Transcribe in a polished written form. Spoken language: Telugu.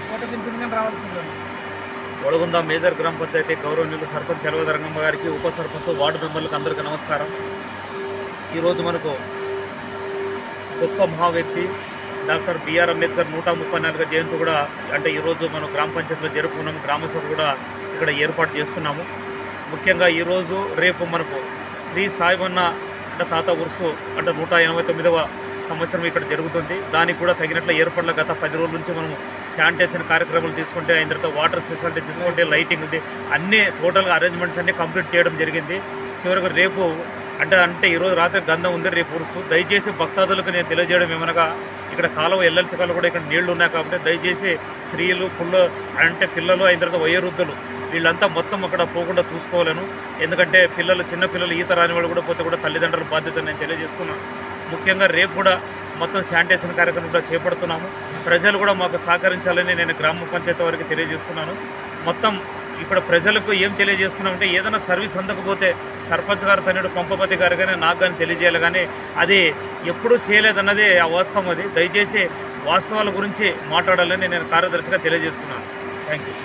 ఫోటో దింపించుకొని రావాల్సింది. వడగుంద మేజర్ గ్రామ పంచాయతీ గౌరవనీయులు సర్పంచ్ చలవద రంగమ్మ గారికి, ఉప సర్పంచ్, వార్డు మెంబర్లకు అందరికీ నమస్కారం. ఈరోజు మనకు గొప్ప మహా వ్యక్తి డాక్టర్ బిఆర్ అంబేద్కర్ 134వ జయంతి కూడా అంటే ఈరోజు మనం గ్రామ పంచాయతీలో జరుపుకున్నాము. గ్రామసభ కూడా ఇక్కడ ఏర్పాటు చేసుకున్నాము. ముఖ్యంగా ఈరోజు రేపు మనకు శ్రీ సాయిబన్న అంటే తాత ఉర్సు అంటే 189వ సంవత్సరం ఇక్కడ జరుగుతుంది. దానికి కూడా తగినట్ల ఏర్పాట్ల గత 10 రోజుల నుంచి మనం శానిటేషన్ కార్యక్రమాలు తీసుకుంటే, అయిన తర్వాత వాటర్ స్పెషాలిటీ తీసుకుంటే, లైటింగ్ ఉంది, అన్నీ టోటల్గా అరేంజ్మెంట్స్ అన్నీ కంప్లీట్ చేయడం జరిగింది. చివరికి రేపు అంటే ఈరోజు రాత్రి గంధం ఉంది, రేపు ఉరుసు. దయచేసి భక్తాదులకు నేను తెలియజేయడం ఏమనగా, ఇక్కడ కాలువ ఎల్ఎల్సి కాలువ కూడా ఇక్కడ నీళ్లు ఉన్నాయి కాబట్టి దయచేసి స్త్రీలు పిల్లలు అయిన తర్వాత వయోవృద్ధులు వీళ్ళంతా మొత్తం అక్కడ పోకుండా చూసుకోవాలను. ఎందుకంటే చిన్నపిల్లలు ఈత రాని వాళ్ళు కూడా పోతే కూడా తల్లిదండ్రుల బాధ్యత నేను తెలియజేస్తున్నాను. ముఖ్యంగా రేపు కూడా మొత్తం శానిటేషన్ కార్యక్రమం కూడా చేపడుతున్నాము. ప్రజలు కూడా మాకు సహకరించాలని నేను గ్రామ పంచాయతీ వారికి తెలియజేస్తున్నాను. మొత్తం ఇక్కడ ప్రజలకు ఏం తెలియజేస్తున్నామంటే, ఏదైనా సర్వీస్ అందకపోతే సర్పంచ్ గారు తనయుడు పంపపతి గారు కానీ నాకు కానీ తెలియజేయాలి, కానీ అది ఎప్పుడూ చేయలేదన్నది ఆ వాస్తవం. అది దయచేసి వాస్తవాల గురించి మాట్లాడాలని నేను కార్యదర్శిగా తెలియజేస్తున్నాను. Thank you.